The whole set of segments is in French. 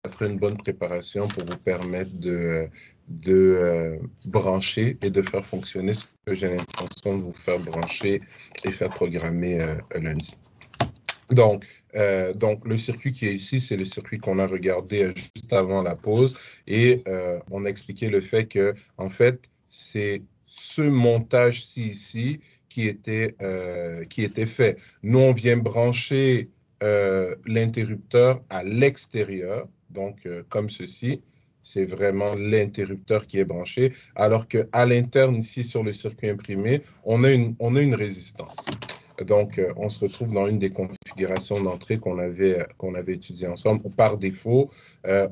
ferait une bonne préparation pour vous permettre de brancher et de faire fonctionner ce que j'ai l'intention de vous faire brancher et faire programmer lundi. Donc, le circuit qui est ici, c'est le circuit qu'on a regardé juste avant la pause et on a expliqué le fait que, en fait, c'est ce montage-ci ici qui était fait. Nous, on vient brancher l'interrupteur à l'extérieur, donc comme ceci. C'est vraiment l'interrupteur qui est branché, alors qu'à l'interne, ici, sur le circuit imprimé, on a une résistance. Donc, on se retrouve dans une des configurations d'entrée qu'on avait étudiées ensemble. Par défaut,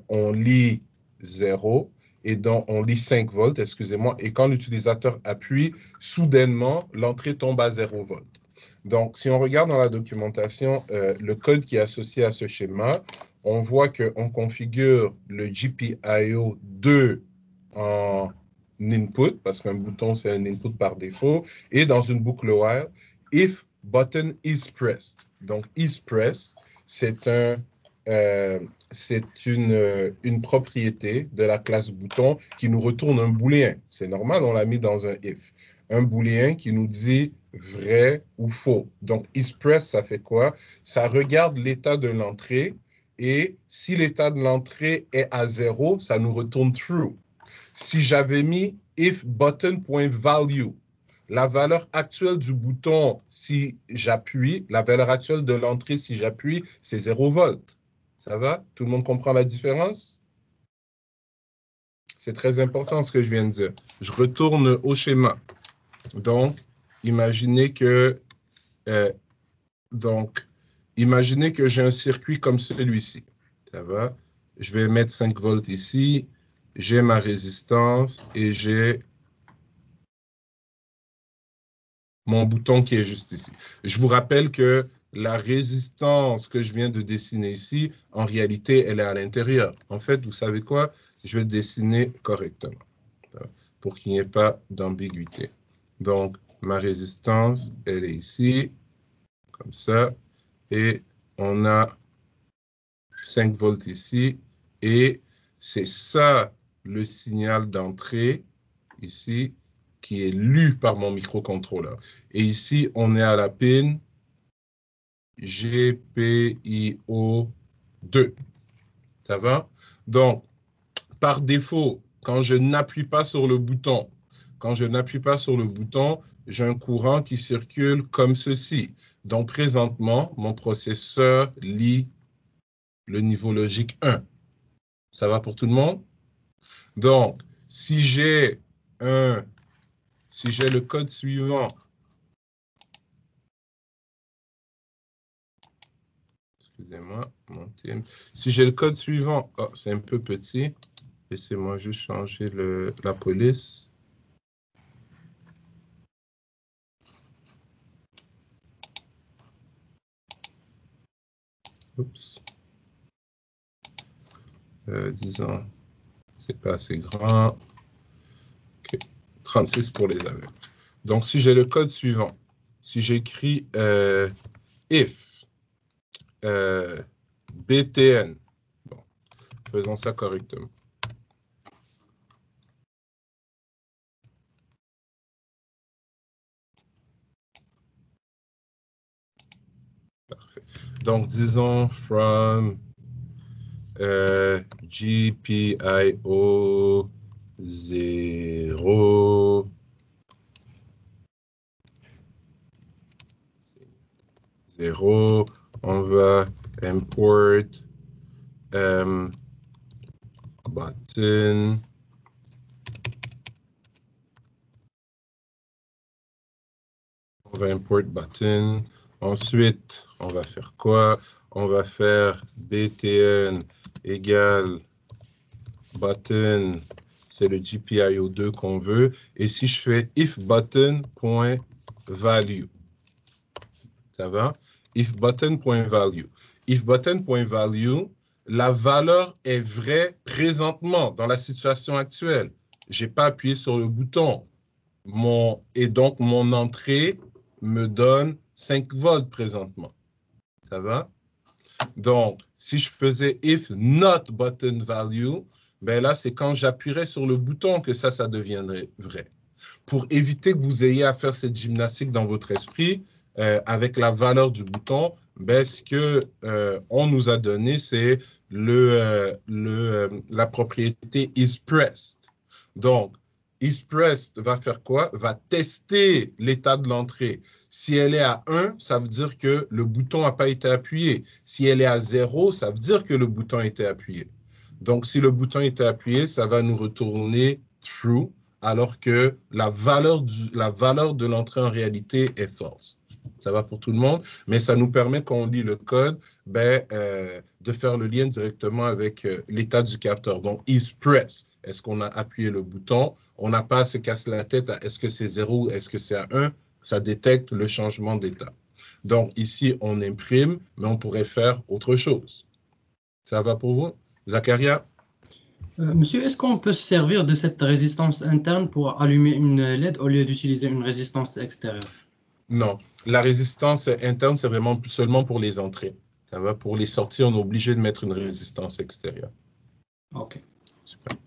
on lit 0 et donc on lit 5 volts, excusez-moi, et quand l'utilisateur appuie, soudainement, l'entrée tombe à 0 volts. Donc, si on regarde dans la documentation le code qui est associé à ce schéma, on voit qu'on configure le GPIO 2 en input, parce qu'un bouton, c'est un input par défaut, et dans une boucle while, if button is pressed. Donc, is pressed, c'est une propriété de la classe bouton qui nous retourne un booléen. C'est normal, on l'a mis dans un if. Un booléen qui nous dit vrai ou faux. Donc, is pressed, ça fait quoi? Ça regarde l'état de l'entrée et si l'état de l'entrée est à 0, ça nous retourne true. Si j'avais mis if button.value, la valeur actuelle du bouton, si j'appuie, la valeur actuelle de l'entrée, si j'appuie, c'est 0 volts. Ça va? Tout le monde comprend la différence? C'est très important ce que je viens de dire. Je retourne au schéma. Donc, imaginez que, j'ai un circuit comme celui-ci. Ça va? Je vais mettre 5 volts ici. J'ai ma résistance et j'ai mon bouton qui est juste ici. Je vous rappelle que la résistance que je viens de dessiner ici, en réalité, elle est à l'intérieur. En fait, vous savez quoi? Je vais dessiner correctement pour qu'il n'y ait pas d'ambiguïté. Donc, ma résistance, elle est ici, comme ça, et on a 5 volts ici, et c'est ça le signal d'entrée, ici, qui est lu par mon microcontrôleur. Et ici, on est à la pin GPIO2. Ça va? Donc, par défaut, quand je n'appuie pas sur le bouton, j'ai un courant qui circule comme ceci. Donc, présentement, mon processeur lit le niveau logique 1. Ça va pour tout le monde? Donc, si j'ai le code suivant, excusez-moi, mon team. Si j'ai le code suivant, oh, c'est un peu petit. Laissez-moi juste changer la police. Oups. Disons, c'est pas assez grand. OK. 36 pour les aveugles. Donc, si j'ai le code suivant, si j'écris if btn, bon, faisons ça correctement. Parfait. Donc, disons from GPIO 0 0, on va import button ensuite on va faire quoi? On va faire btn égale button, c'est le GPIO2 qu'on veut, et si je fais if button.value, ça va? If button.value. If button.value, la valeur est vraie présentement dans la situation actuelle. Je n'ai pas appuyé sur le bouton. Et donc, mon entrée me donne 5 volts présentement. Ça va? Donc, Si je faisais if not button value, ben là, c'est quand j'appuierais sur le bouton que ça deviendrait vrai. Pour éviter que vous ayez à faire cette gymnastique dans votre esprit, avec la valeur du bouton, ben, ce que on nous a donné, c'est la propriété isPressed. Donc, isPressed va faire quoi? Va tester l'état de l'entrée. Si elle est à 1, ça veut dire que le bouton n'a pas été appuyé. Si elle est à 0, ça veut dire que le bouton a été appuyé. Donc, si le bouton était appuyé, ça va nous retourner true, alors que la valeur de l'entrée en réalité est false. Ça va pour tout le monde, mais ça nous permet, quand on lit le code, de faire le lien directement avec l'état du capteur. Donc, is press. Est-ce qu'on a appuyé le bouton? On n'a pas à se casser la tête à est-ce que c'est 0 ou est-ce que c'est à 1? Ça détecte le changement d'état. Donc, ici, on imprime, mais on pourrait faire autre chose. Ça va pour vous? Zacharia? Monsieur, est-ce qu'on peut se servir de cette résistance interne pour allumer une LED au lieu d'utiliser une résistance extérieure? Non, la résistance interne, c'est vraiment seulement pour les entrées. Ça va pour les sorties, on est obligé de mettre une résistance extérieure. OK. Super.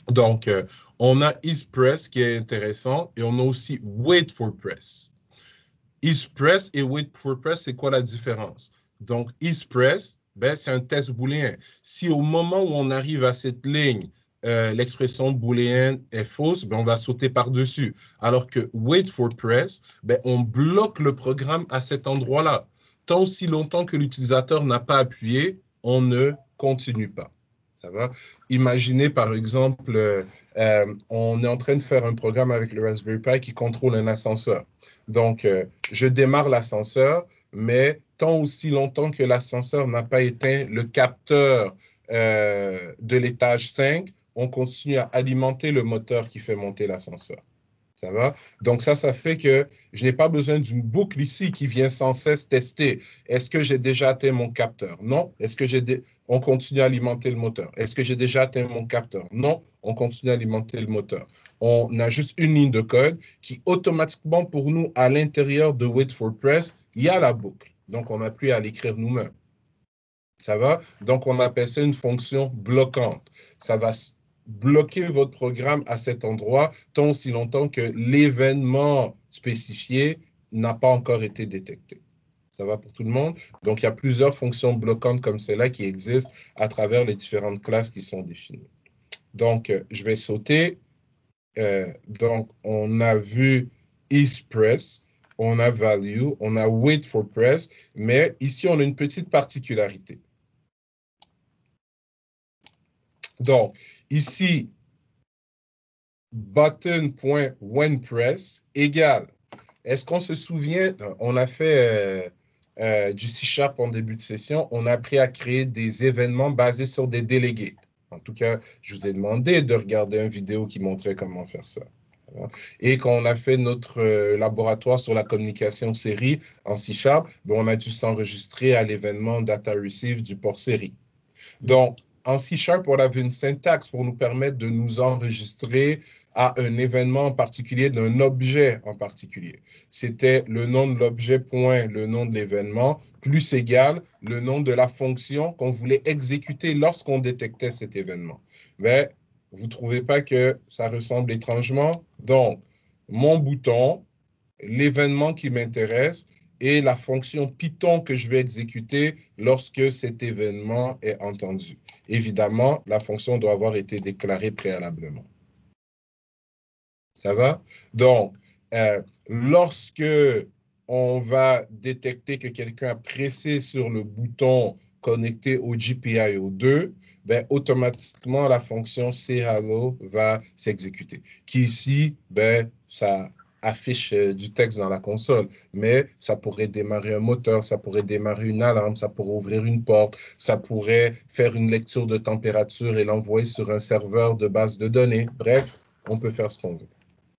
Donc, on a isPress qui est intéressant et on a aussi wait for press. isPress et wait for press, c'est quoi la différence? Donc, isPress, ben, c'est un test booléen. Si au moment où on arrive à cette ligne, l'expression booléenne est fausse, ben, on va sauter par-dessus. Alors que wait for press, ben, on bloque le programme à cet endroit-là. Tant aussi longtemps que l'utilisateur n'a pas appuyé, on ne continue pas. Ça va? Imaginez par exemple, on est en train de faire un programme avec le Raspberry Pi qui contrôle un ascenseur. Donc, je démarre l'ascenseur, mais tant aussi longtemps que l'ascenseur n'a pas éteint le capteur de l'étage 5, on continue à alimenter le moteur qui fait monter l'ascenseur. Ça va? Donc, ça fait que je n'ai pas besoin d'une boucle ici qui vient sans cesse tester. Est-ce que j'ai déjà atteint mon capteur? Non. Est-ce que on continue à alimenter le moteur? Est-ce que j'ai déjà atteint mon capteur? Non. On continue à alimenter le moteur. On a juste une ligne de code qui, automatiquement, pour nous, à l'intérieur de wait for press, il y a la boucle. Donc, on n'a plus à l'écrire nous-mêmes. Ça va? Donc, on appelle ça une fonction bloquante. Ça va bloquer votre programme à cet endroit tant aussi longtemps que l'événement spécifié n'a pas encore été détecté. Ça va pour tout le monde? Donc, il y a plusieurs fonctions bloquantes comme celle-là qui existent à travers les différentes classes qui sont définies. Donc, je vais sauter. Donc, on a vu isPress, on a value, on a wait for press, mais ici, on a une petite particularité. Donc, ici, button.whenPress égale. Est-ce qu'on se souvient, on a fait du C# en début de session, on a appris à créer des événements basés sur des délégués. En tout cas, je vous ai demandé de regarder une vidéo qui montrait comment faire ça. Et quand on a fait notre laboratoire sur la communication série en C#, on a dû s'enregistrer à l'événement data receive du port série. Donc, en C#, on avait une syntaxe pour nous permettre de nous enregistrer à un événement en particulier, d'un objet en particulier. C'était le nom de l'objet, point, le nom de l'événement, plus égal le nom de la fonction qu'on voulait exécuter lorsqu'on détectait cet événement. Mais vous ne trouvez pas que ça ressemble étrangement? Donc, mon bouton, l'événement qui m'intéresse, et la fonction Python que je vais exécuter lorsque cet événement est entendu. Évidemment, la fonction doit avoir été déclarée préalablement. Ça va? Donc, lorsque on va détecter que quelqu'un a pressé sur le bouton connecté au GPIO 2, ben, automatiquement, la fonction chello va s'exécuter. Qui ici, ben, ça affiche du texte dans la console, mais ça pourrait démarrer un moteur, ça pourrait démarrer une alarme, ça pourrait ouvrir une porte, ça pourrait faire une lecture de température et l'envoyer sur un serveur de base de données. Bref, on peut faire ce qu'on veut.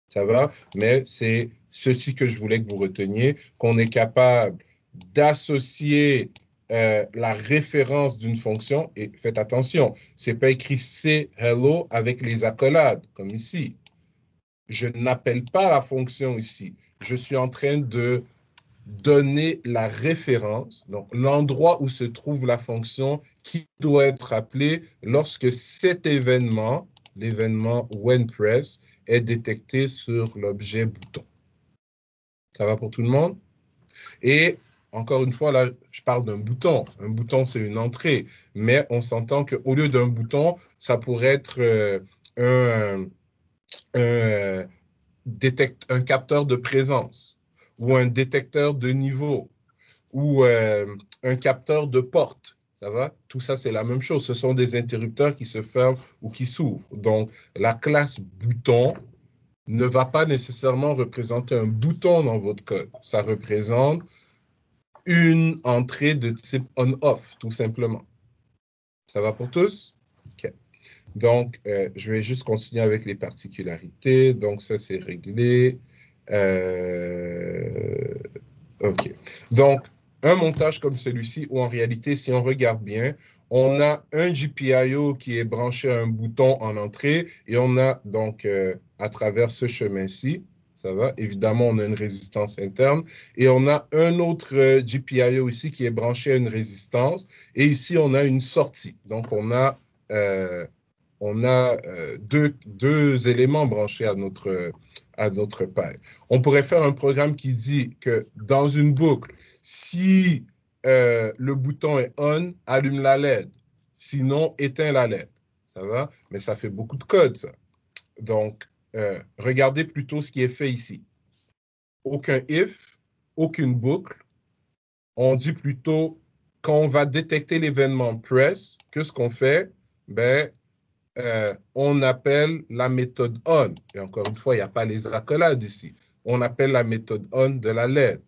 Ça va? Mais c'est ceci que je voulais que vous reteniez, qu'on est capable d'associer la référence d'une fonction, et faites attention, ce n'est pas écrit C hello avec les accolades, comme ici. Je n'appelle pas la fonction ici. Je suis en train de donner la référence, donc l'endroit où se trouve la fonction qui doit être appelée lorsque cet événement, l'événement whenPress, est détecté sur l'objet bouton. Ça va pour tout le monde? Et encore une fois, là, je parle d'un bouton. Un bouton, c'est une entrée. Mais on s'entend qu'au lieu d'un bouton, ça pourrait être un capteur de présence ou un détecteur de niveau ou un capteur de porte. Ça va? Tout ça, c'est la même chose. Ce sont des interrupteurs qui se ferment ou qui s'ouvrent. Donc, la classe bouton ne va pas nécessairement représenter un bouton dans votre code. Ça représente une entrée de type on-off, tout simplement. Ça va pour tous? OK. Donc, je vais juste continuer avec les particularités. Donc, ça, c'est réglé. OK. Donc, un montage comme celui-ci, où en réalité, si on regarde bien, on a un GPIO qui est branché à un bouton en entrée et on a donc, à travers ce chemin-ci, ça va, évidemment, on a une résistance interne et on a un autre GPIO ici qui est branché à une résistance et ici, on a une sortie. Donc, on a deux éléments branchés à notre paille. On pourrait faire un programme qui dit que dans une boucle, si le bouton est on, allume la LED. Sinon, éteins la LED. Ça va? Mais ça fait beaucoup de code, ça. Donc, regardez plutôt ce qui est fait ici. Aucun if, aucune boucle. On dit plutôt, quand on va détecter l'événement press, qu'est-ce qu'on fait? Ben, on appelle la méthode on. Et encore une fois, il n'y a pas les accolades ici. On appelle la méthode on de la LED.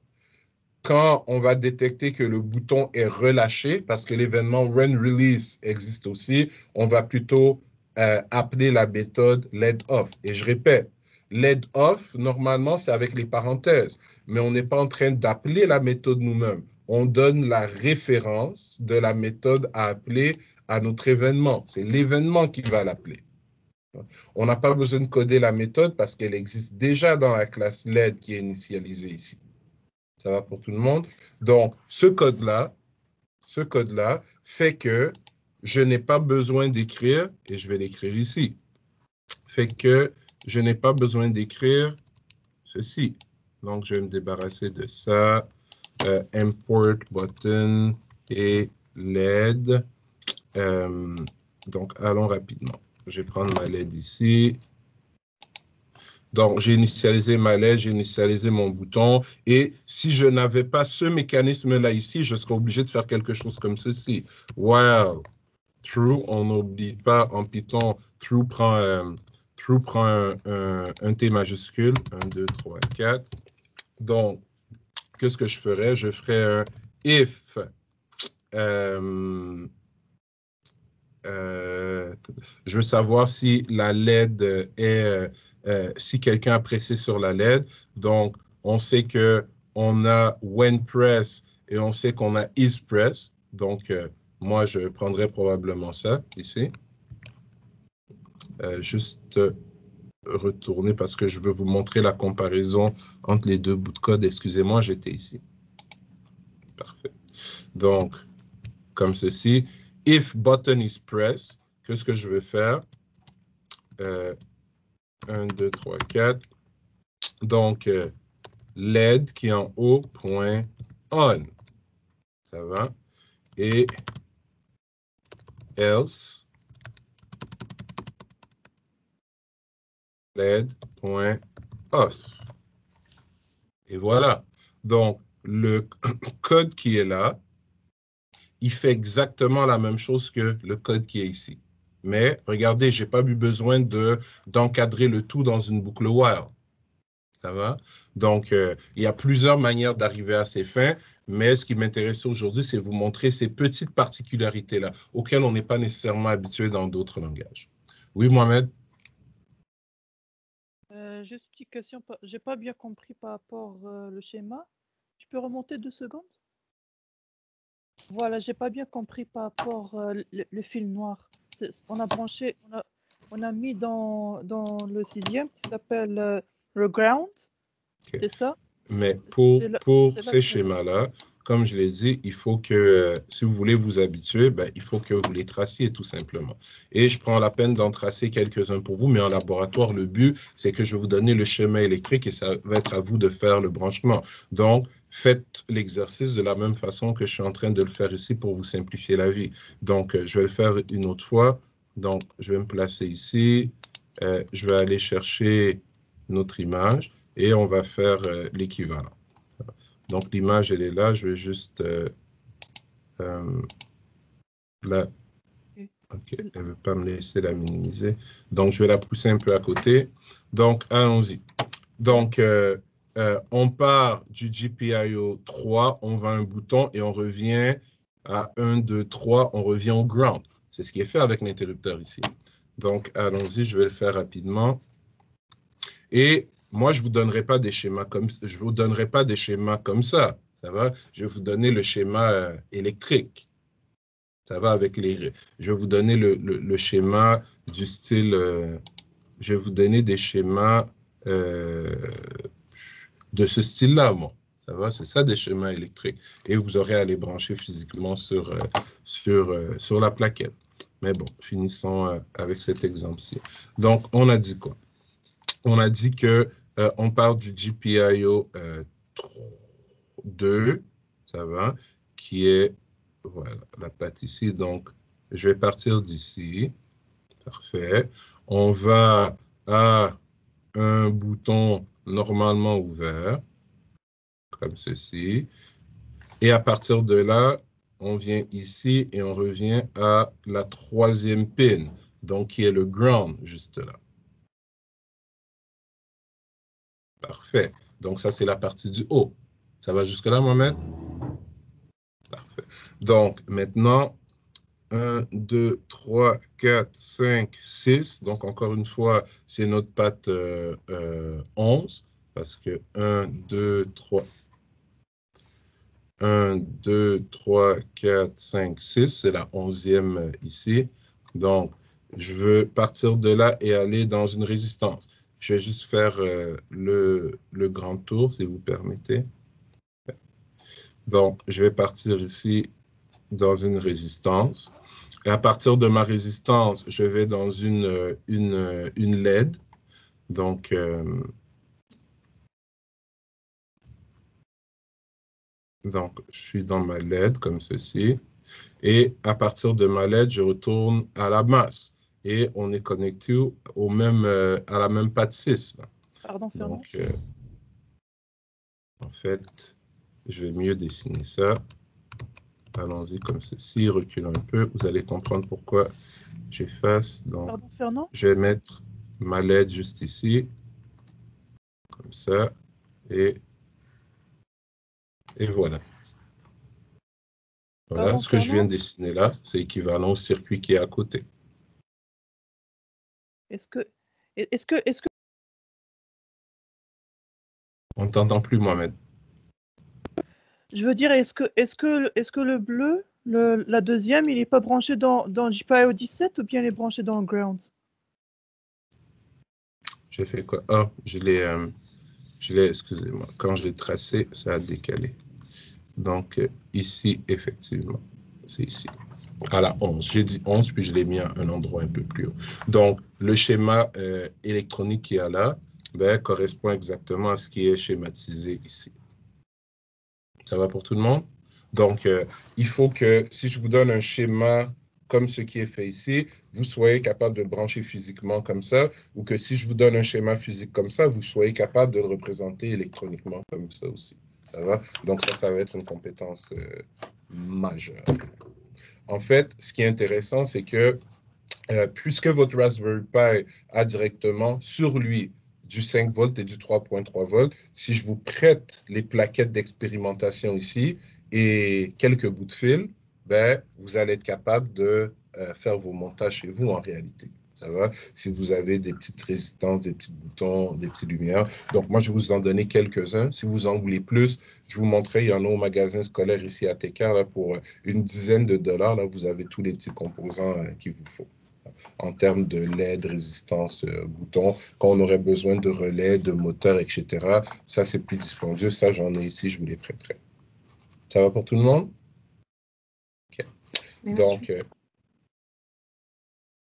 Quand on va détecter que le bouton est relâché, parce que l'événement when release existe aussi, on va plutôt appeler la méthode LED off. Et je répète, LED off, normalement, c'est avec les parenthèses, mais on n'est pas en train d'appeler la méthode nous-mêmes. On donne la référence de la méthode à appeler à notre événement. C'est l'événement qui va l'appeler. On n'a pas besoin de coder la méthode parce qu'elle existe déjà dans la classe LED qui est initialisée ici. Ça va pour tout le monde? Donc, ce code-là fait que je n'ai pas besoin d'écrire, et je vais l'écrire ici, fait que je n'ai pas besoin d'écrire ceci. Donc, je vais me débarrasser de ça. Import button et LED. Donc, allons rapidement. Je vais prendre ma LED ici. Donc, j'ai initialisé ma LED, j'ai initialisé mon bouton. Et si je n'avais pas ce mécanisme-là ici, je serais obligé de faire quelque chose comme ceci. While true, on n'oublie pas en Python, true prend un T majuscule. 1, 2, 3, 4. Donc, qu'est-ce que je ferais? Je ferais un if. Je veux savoir si la LED est, si quelqu'un a pressé sur la LED. Donc, on sait qu'on a when press et on sait qu'on a is press. Donc, moi, je prendrais probablement ça ici. Juste retourner parce que je veux vous montrer la comparaison entre les deux bouts de code. Excusez-moi, j'étais ici. Parfait. Donc, comme ceci. If button is pressed, qu'est-ce que je vais faire? 1, 2, 3, 4. Donc, LED qui est en haut, point on. Ça va? Et else, LED, point off. Et voilà. Donc, le code qui est là, il fait exactement la même chose que le code qui est ici. Mais regardez, je n'ai pas eu besoin d'encadrer le tout dans une boucle while. Ça va? Donc, il y a plusieurs manières d'arriver à ces fins, mais ce qui m'intéresse aujourd'hui, c'est vous montrer ces petites particularités-là, auxquelles on n'est pas nécessairement habitué dans d'autres langages. Oui, Mohamed? Juste une petite question, j'ai pas bien compris par rapport le schéma. Tu peux remonter 2 secondes? Voilà, j'ai pas bien compris par rapport le fil noir. On a branché, on a mis dans le 6e qui s'appelle le ground, Okay. c'est ça? Mais C'est là, pour c'est là ces que schémas-là, comme je l'ai dit, il faut que, si vous voulez vous habituer, ben, il faut que vous les traciez tout simplement. Et je prends la peine d'en tracer quelques-uns pour vous, mais en laboratoire, le but, c'est que je vais vous donner le schéma électrique et ça va être à vous de faire le branchement. Donc, faites l'exercice de la même façon que je suis en train de le faire ici pour vous simplifier la vie. Donc, je vais le faire une autre fois. Donc, je vais me placer ici. Je vais aller chercher notre image et on va faire l'équivalent. Donc, l'image, elle est là. Je vais juste la... OK, elle ne veut pas me laisser la minimiser. Donc, je vais la pousser un peu à côté. Donc, allons-y. Donc, on part du GPIO 3, on va à un bouton et on revient à 1, 2, 3, on revient au ground. C'est ce qui est fait avec l'interrupteur ici. Donc, allons-y, je vais le faire rapidement. Et moi, je ne vous donnerai pas des schémas comme je vous donnerai pas des schémas comme ça. Ça va? Je vais vous donner le schéma électrique. Ça va avec les. Je vais vous donner le schéma du style. Je vais vous donner des schémas de ce style-là, moi. Ça va? C'est ça des schémas électriques. Et vous aurez à les brancher physiquement sur la plaquette. Mais bon, finissons avec cet exemple-ci. Donc, on a dit quoi? On a dit que on part du GPIO 2, ça va, qui est, voilà, la patte ici. Donc, je vais partir d'ici. Parfait. On va à un bouton normalement ouvert, comme ceci. Et à partir de là, on vient ici et on revient à la troisième pin, donc qui est le ground, juste là. Parfait. Donc, ça, c'est la partie du haut. Ça va jusque-là, Mohamed? Parfait. Donc, maintenant, 1, 2, 3, 4, 5, 6. Donc, encore une fois, c'est notre patte 11. Parce que 1, 2, 3. 1, 2, 3, 4, 5, 6. C'est la 11e ici. Donc, je veux partir de là et aller dans une résistance. Je vais juste faire le grand tour, si vous permettez. Donc, je vais partir ici dans une résistance. Et à partir de ma résistance, je vais dans une LED. Donc, je suis dans ma LED comme ceci. Et à partir de ma LED, je retourne à la masse. Et on est connecté à la même patte 6. Là. Pardon, Fernand. Donc, en fait, je vais mieux dessiner ça. Allons-y comme ceci, recule un peu. Vous allez comprendre pourquoi j'efface. Donc, Pardon, Fernand. je vais mettre ma LED juste ici, comme ça, et voilà. Voilà, Pardon, ce que je viens Fernand. de dessiner là, c'est équivalent au circuit qui est à côté. Est-ce que On ne t'entend plus, Mohamed. je veux dire, est-ce que le bleu, la deuxième, il n'est pas branché dans GPIO 17 ou bien il est branché dans le ground? J'ai fait quoi? Ah, je l'ai, excusez-moi. Quand j'ai tracé, ça a décalé. Donc, ici, effectivement, c'est ici. À la 11. J'ai dit 11, puis je l'ai mis à un endroit un peu plus haut. Donc, le schéma électronique qu'il y a là correspond exactement à ce qui est schématisé ici. Ça va pour tout le monde? Donc, il faut que, si je vous donne un schéma comme ce qui est fait ici, vous soyez capable de le brancher physiquement comme ça, ou que si je vous donne un schéma physique comme ça, vous soyez capable de le représenter électroniquement comme ça aussi. Ça va? Donc, ça va être une compétence majeure. En fait, ce qui est intéressant, c'est que puisque votre Raspberry Pi a directement sur lui du 5 volts et du 3.3 volts, si je vous prête les plaquettes d'expérimentation ici et quelques bouts de fil, vous allez être capable de faire vos montages chez vous en réalité. Ça va? Si vous avez des petites résistances, des petits boutons, des petites lumières. Donc, moi, je vais vous en donner quelques-uns. Si vous en voulez plus, je vous montrerai, il y en a au magasin scolaire ici à Técar, là, pour une dizaine de dollars. Là, vous avez tous les petits composants qu'il vous faut. en termes de LED, résistance, bouton. Quand on aurait besoin de relais, de moteurs, etc., ça, c'est plus dispendieux. Ça, j'en ai ici, je vous les prêterai. Ça va pour tout le monde? OK. Oui, Donc,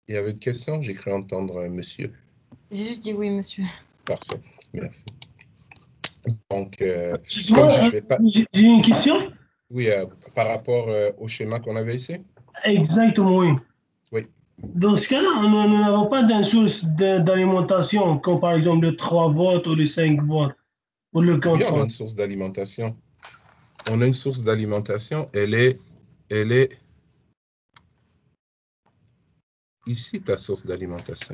il y avait une question? J'ai cru entendre un monsieur. J'ai juste dit oui, monsieur. Parfait. Merci. Donc, Excuse-moi, comme je vais pas... j'ai une question. Oui, par rapport au schéma qu'on avait ici? Exactement, oui. Oui. Dans ce cas-là, nous n'avons pas d'une source d'alimentation, comme par exemple le 3 volts ou le 5 volts pour le Oui, on a contrôle. une source d'alimentation. On a une source d'alimentation. Elle est ici, ta source d'alimentation.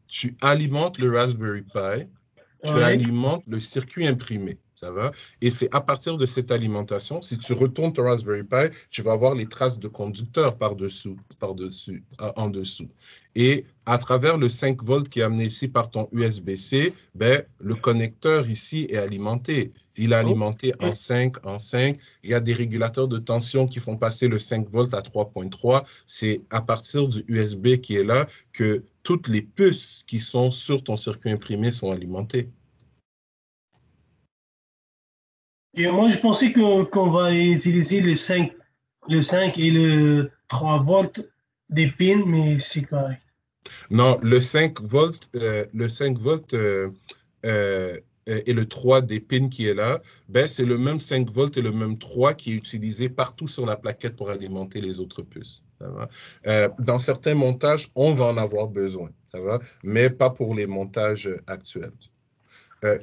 Tu alimentes le Raspberry Pi, tu Ouais. alimentes le circuit imprimé, ça va? Et c'est à partir de cette alimentation, si tu retournes ton Raspberry Pi, tu vas avoir les traces de conducteur en dessous. Et à travers le 5 volts qui est amené ici par ton USB-C, ben, le connecteur ici est alimenté. Il est alimenté en 5, en 5. Il y a des régulateurs de tension qui font passer le 5 volts à 3.3. C'est à partir du USB qui est là que toutes les puces qui sont sur ton circuit imprimé sont alimentées. Et moi, je pensais qu'on va utiliser le 5 et le 3 volts des pins, mais c'est correct. Non, le 5 volts, et le 3 des pins qui est là, ben, c'est le même 5 volts et le même 3 qui est utilisé partout sur la plaquette pour alimenter les autres puces. Ça va? Dans certains montages, on va en avoir besoin, ça va? Mais pas pour les montages actuels.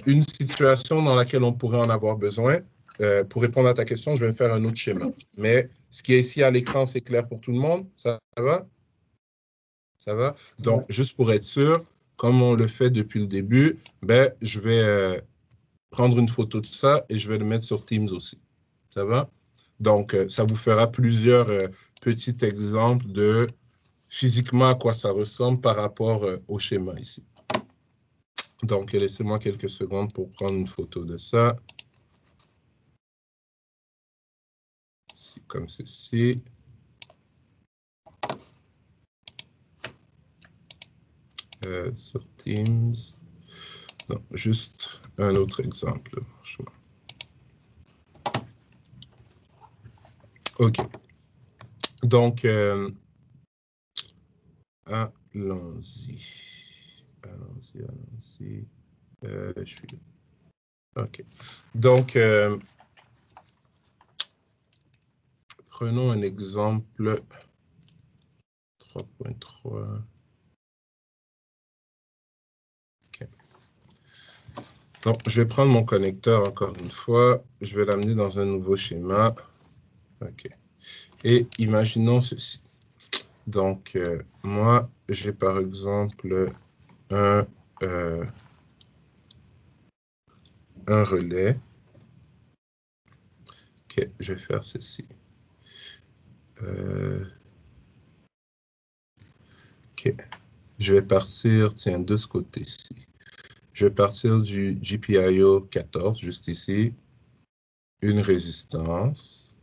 Une situation dans laquelle on pourrait en avoir besoin, pour répondre à ta question, je vais faire un autre schéma. Mais ce qui est ici à l'écran, c'est clair pour tout le monde? Ça va? Ça va? Donc, juste pour être sûr, comme on le fait depuis le début, ben, je vais prendre une photo de ça et je vais le mettre sur Teams aussi. Ça va? Donc, ça vous fera plusieurs petits exemples de physiquement à quoi ça ressemble par rapport au schéma ici. Donc, laissez-moi quelques secondes pour prendre une photo de ça. Ici, comme ceci. Sur Teams. Non, juste un autre exemple. OK. Donc, allons-y. Allons-y. Je suis là. OK. Donc, prenons un exemple 3.3. OK. Donc, je vais prendre mon connecteur encore une fois. Je vais l'amener dans un nouveau schéma. OK. Et imaginons ceci. Donc, moi, j'ai par exemple un relais. OK, je vais faire ceci. OK. Je vais partir, tiens, de ce côté-ci. Je vais partir du GPIO 14, juste ici. Une résistance.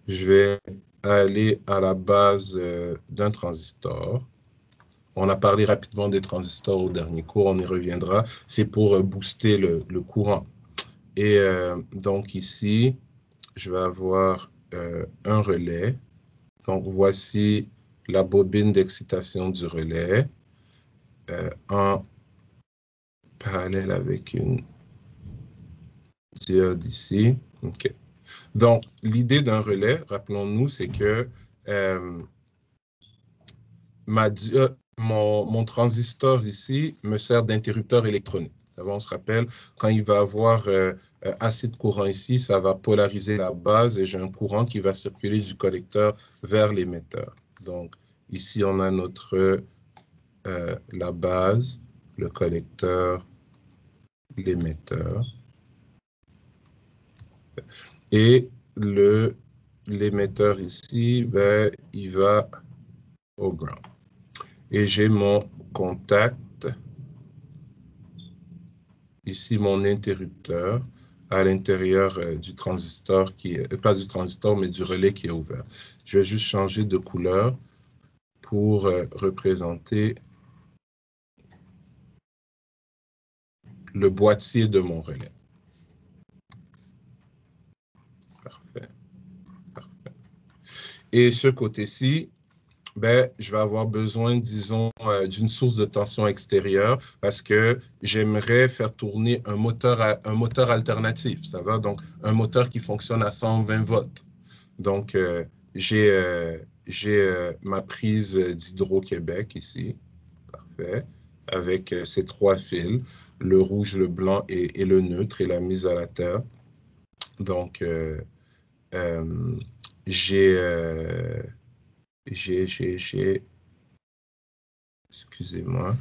Je vais aller à la base d'un transistor. On a parlé rapidement des transistors au dernier cours, on y reviendra. C'est pour booster le courant. Et donc ici, je vais avoir un relais. Donc voici la bobine d'excitation du relais en parallèle avec une diode ici. OK. Donc, l'idée d'un relais, rappelons-nous, c'est que mon transistor ici me sert d'interrupteur électronique. On se rappelle, quand il va avoir assez de courant ici, ça va polariser la base et j'ai un courant qui va circuler du collecteur vers l'émetteur. Donc, ici, on a la base, le collecteur, l'émetteur. Et l'émetteur ici, ben, il va au ground. Et j'ai mon contact, ici mon interrupteur, à l'intérieur du transistor, pas du transistor, mais du relais qui est ouvert. Je vais juste changer de couleur pour représenter le boîtier de mon relais. Parfait. Parfait. Et ce côté-ci, ben, je vais avoir besoin, disons, d'une source de tension extérieure parce que j'aimerais faire tourner un moteur alternatif, ça va? Donc, un moteur qui fonctionne à 120 volts. Donc, j'ai ma prise d'Hydro-Québec ici, parfait, avec ces 3 fils, le rouge, le blanc et le neutre et la mise à la terre. Donc, excusez-moi.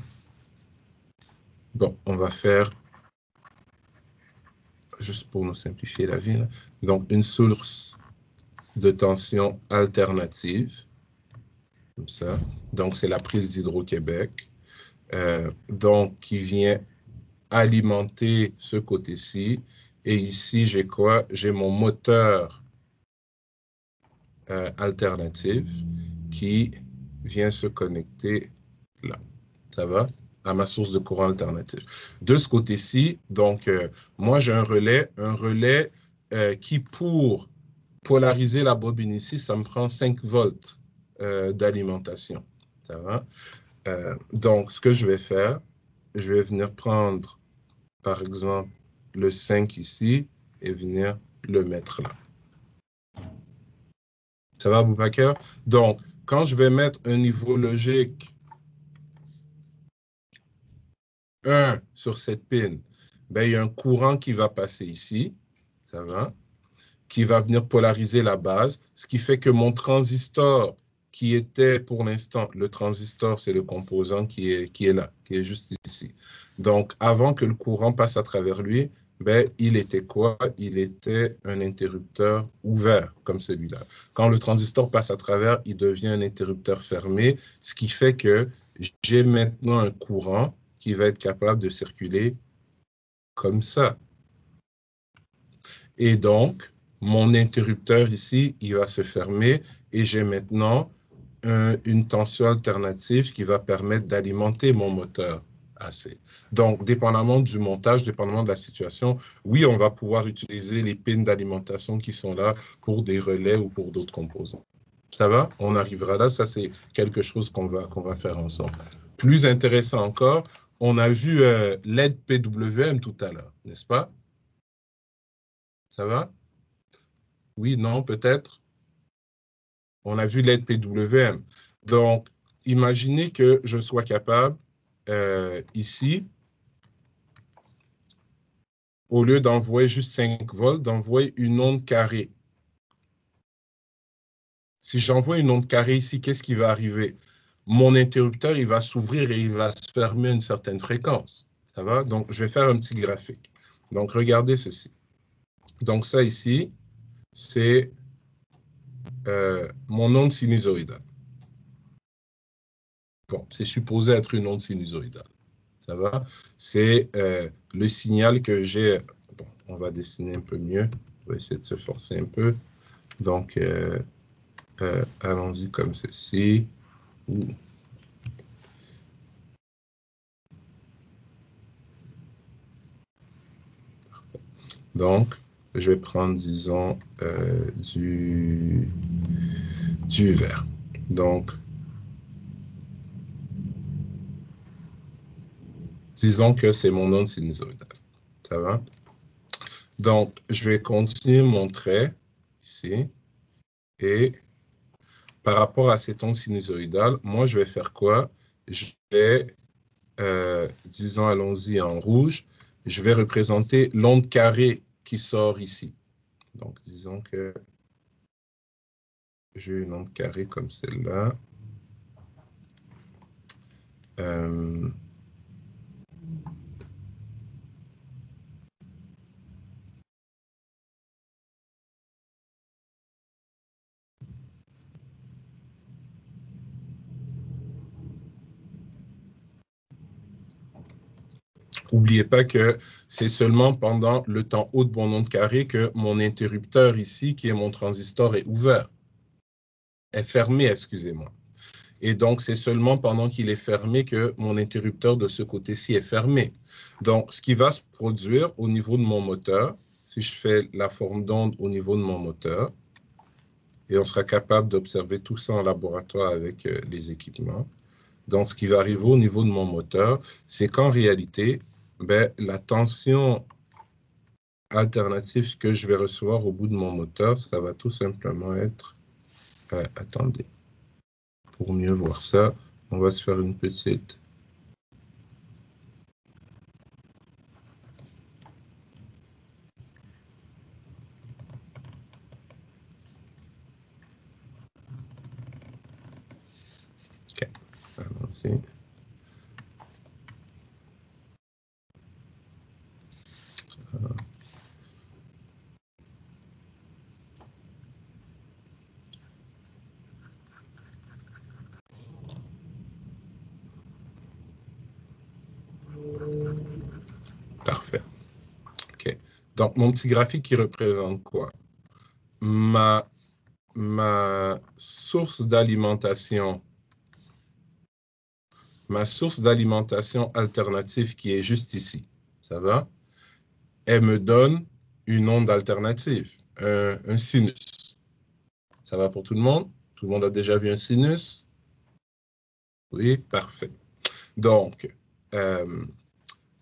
Bon, on va faire, juste pour nous simplifier la vie, là. Donc, une source de tension alternative, comme ça. Donc, c'est la prise d'Hydro-Québec. Donc, qui vient alimenter ce côté-ci. Et ici, j'ai quoi? J'ai mon moteur alternatif qui vient se connecter là. Ça va? À ma source de courant alternatif. De ce côté-ci, donc, moi, j'ai un relais qui, pour polariser la bobine ici, ça me prend 5 volts d'alimentation. Ça va? Donc, ce que je vais faire, je vais venir prendre, par exemple, le 5 ici et venir le mettre là. Ça va, Boubacar? Donc, quand je vais mettre un niveau logique 1 sur cette pin, ben, il y a un courant qui va passer ici, ça va, qui va venir polariser la base, ce qui fait que mon transistor qui était pour l'instant, le transistor, c'est le composant qui est là, qui est juste ici. Donc, avant que le courant passe à travers lui, ben, il était quoi? Il était un interrupteur ouvert, comme celui-là. Quand le transistor passe à travers, il devient un interrupteur fermé, ce qui fait que j'ai maintenant un courant qui va être capable de circuler comme ça. Et donc, mon interrupteur ici, il va se fermer et j'ai maintenant une tension alternative qui va permettre d'alimenter mon moteur AC. Donc, dépendamment du montage, dépendamment de la situation, oui, on va pouvoir utiliser les pins d'alimentation qui sont là pour des relais ou pour d'autres composants. Ça va? On arrivera là. Ça, c'est quelque chose qu'on va faire ensemble. Plus intéressant encore, on a vu LED PWM tout à l'heure, n'est-ce pas? Ça va? Oui, non, peut-être? On a vu LED PWM. Donc, imaginez que je sois capable, ici, au lieu d'envoyer juste 5 volts, d'envoyer une onde carrée. Si j'envoie une onde carrée ici, qu'est-ce qui va arriver? Mon interrupteur, il va s'ouvrir et il va se fermer à une certaine fréquence. Ça va? Donc, je vais faire un petit graphique. Donc, regardez ceci. Donc, ça ici, c'est mon onde sinusoïdale. Bon, c'est supposé être une onde sinusoïdale. Ça va? C'est le signal que j'ai. Bon, on va dessiner un peu mieux. On va essayer de se forcer un peu. Donc, allons-y comme ceci. Donc, je vais prendre, disons, du vert. Donc, disons que c'est mon onde sinusoïdale. Ça va? Donc, je vais continuer mon trait ici. Et par rapport à cette onde sinusoïdale, moi, je vais faire quoi? Je vais, disons, allons-y en rouge. Je vais représenter l'onde carrée qui sort ici. Donc, disons que j'ai une onde carrée comme celle-là. N'oubliez pas que c'est seulement pendant le temps haut de mon onde carrée que mon interrupteur ici, qui est mon transistor, est ouvert. Est fermé, excusez-moi. Et donc, c'est seulement pendant qu'il est fermé que mon interrupteur de ce côté-ci est fermé. Donc, ce qui va se produire au niveau de mon moteur, si je fais la forme d'onde au niveau de mon moteur, et on sera capable d'observer tout ça en laboratoire avec les équipements. Donc, ce qui va arriver au niveau de mon moteur, c'est qu'en réalité, ben, la tension alternative que je vais recevoir au bout de mon moteur, ça va tout simplement être... attendez. Pour mieux voir ça, on va se faire une petite... OK. Allons-y. Parfait. OK. Donc, mon petit graphique qui représente quoi? Ma source d'alimentation alternative qui est juste ici, ça va? Elle me donne une onde alternative, un sinus. Ça va pour tout le monde? Tout le monde a déjà vu un sinus? Oui, parfait. Donc,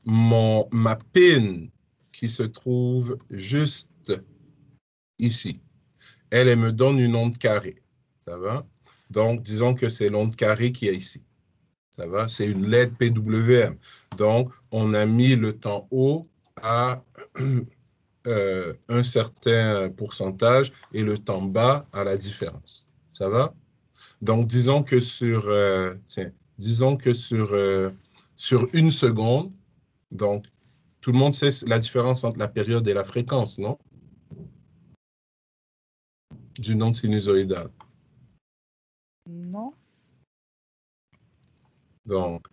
ma pin qui se trouve juste ici, elle me donne une onde carrée. Ça va? Donc, disons que c'est l'onde carrée qui est ici. Ça va? C'est une LED PWM. Donc, on a mis le temps haut à un certain pourcentage et le temps bas à la différence. Ça va? Donc, disons que sur une seconde, donc, tout le monde sait la différence entre la période et la fréquence, non? D'une onde sinusoïdale. Non. Donc,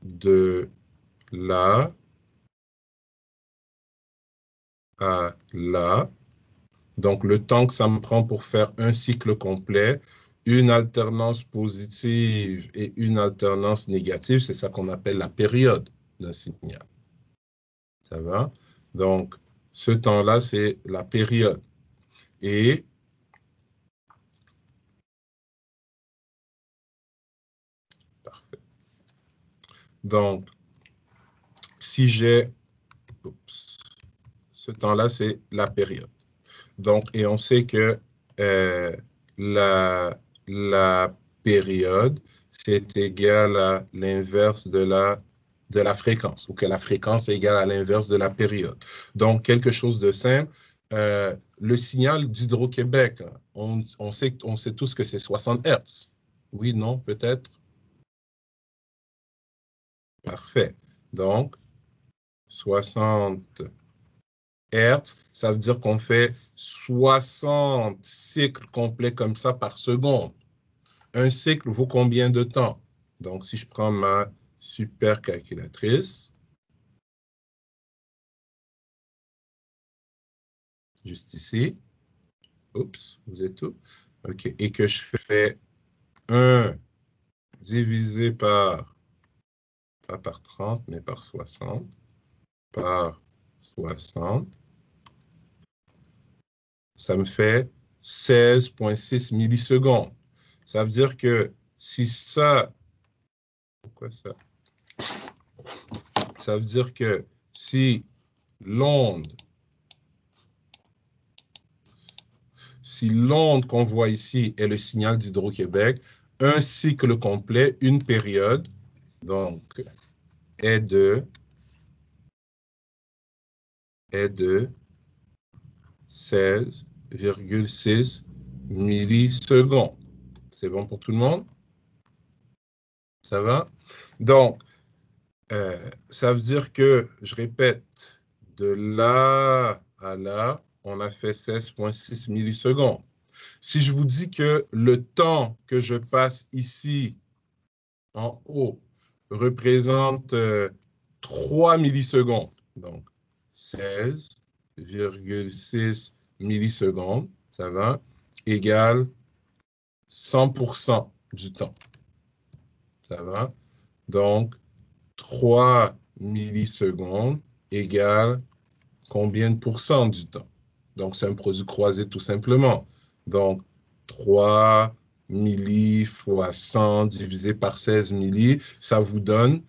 de là à là, donc le temps que ça me prend pour faire un cycle complet, une alternance positive et une alternance négative, c'est ça qu'on appelle la période d'un signal. Ça va? Donc, ce temps-là, c'est la période. Et parfait. Donc, si j'ai... ce temps-là, c'est la période. Donc, et on sait que la période, c'est égal à l'inverse de la fréquence, ou que la fréquence est égale à l'inverse de la période. Donc, quelque chose de simple. Le signal d'Hydro-Québec, on sait tous que c'est 60 Hz. Oui, non, peut-être? Parfait. Donc, 60 Hz, ça veut dire qu'on fait 60 cycles complets comme ça par seconde. Un cycle vaut combien de temps? Donc, si je prends ma supercalculatrice, juste ici, oups, vous êtes où? OK, et que je fais 1 divisé par, pas par 30, mais par 60, par 60, ça me fait 16,6 millisecondes. Ça veut dire que si ça... Pourquoi ça? Ça veut dire que si l'onde qu'on voit ici est le signal d'Hydro-Québec, un cycle complet, une période, donc, est de 16,6 millisecondes. C'est bon pour tout le monde? Ça va? Donc, ça veut dire que, je répète, de là à là, on a fait 16,6 millisecondes. Si je vous dis que le temps que je passe ici, en haut, représente 3 millisecondes. Donc, 16,6 millisecondes, ça va, égale 100% du temps. Ça va? Donc, 3 millisecondes égale combien de pourcents du temps? Donc, c'est un produit croisé tout simplement. Donc, 3 milli fois 100 divisé par 16 milli, ça vous donne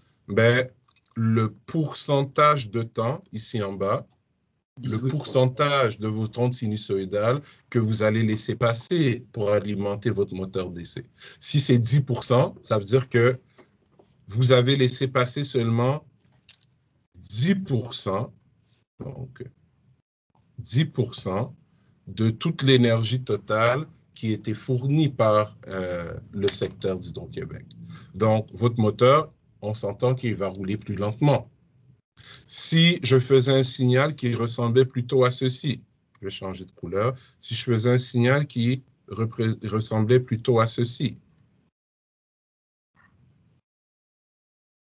le pourcentage de temps, ici en bas, le pourcentage de votre onde sinusoïdale que vous allez laisser passer pour alimenter votre moteur d'essai. Si c'est 10%, ça veut dire que vous avez laissé passer seulement 10%, donc 10% de toute l'énergie totale qui était fournie par le secteur d'Hydro-Québec. Donc, votre moteur, on s'entend qu'il va rouler plus lentement. Si je faisais un signal qui ressemblait plutôt à ceci, je vais changer de couleur, si je faisais un signal qui ressemblait plutôt à ceci,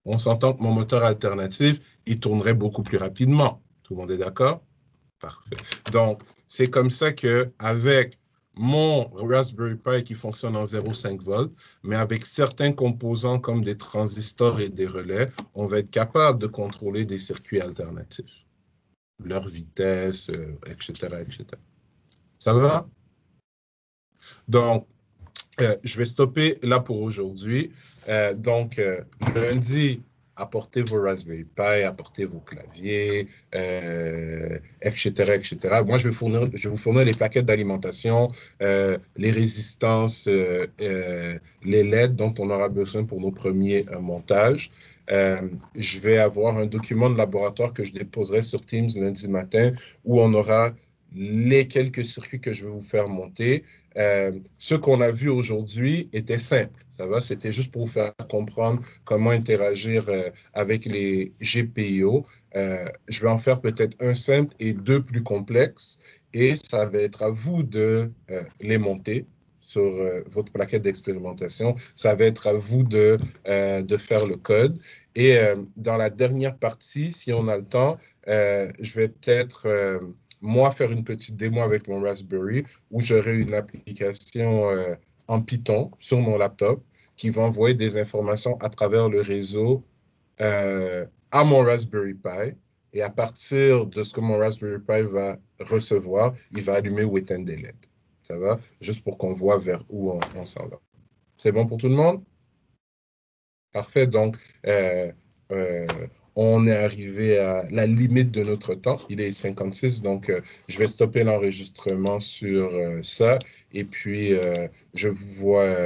on s'entend que mon moteur alternatif, il tournerait beaucoup plus rapidement. Tout le monde est d'accord? Parfait. Donc, c'est comme ça qu'avec mon Raspberry Pi qui fonctionne en 0,5 volts, mais avec certains composants comme des transistors et des relais, on va être capable de contrôler des circuits alternatifs, leur vitesse, etc., etc. Ça va? Donc, je vais stopper là pour aujourd'hui. Lundi, apportez vos Raspberry Pi, apportez vos claviers, etc., etc. Moi, je vais vous fournir les plaquettes d'alimentation, les résistances, les LED dont on aura besoin pour nos premiers montages. Je vais avoir un document de laboratoire que je déposerai sur Teams lundi matin où on aura les quelques circuits que je vais vous faire monter. Ce qu'on a vu aujourd'hui était simple, ça va? C'était juste pour vous faire comprendre comment interagir avec les GPIO. Je vais en faire peut-être un simple et deux plus complexes et ça va être à vous de les monter sur votre plaquette d'expérimentation. Ça va être à vous de faire le code. Et dans la dernière partie, si on a le temps, je vais peut-être moi, faire une petite démo avec mon Raspberry où j'aurai une application en Python sur mon laptop qui va envoyer des informations à travers le réseau à mon Raspberry Pi. Et à partir de ce que mon Raspberry Pi va recevoir, il va allumer ou éteindre des LED. Ça va? Juste pour qu'on voit vers où on s'en va. C'est bon pour tout le monde? Parfait. Donc, on est arrivé à la limite de notre temps. Il est 56, donc je vais stopper l'enregistrement sur ça. Et puis, je vous vois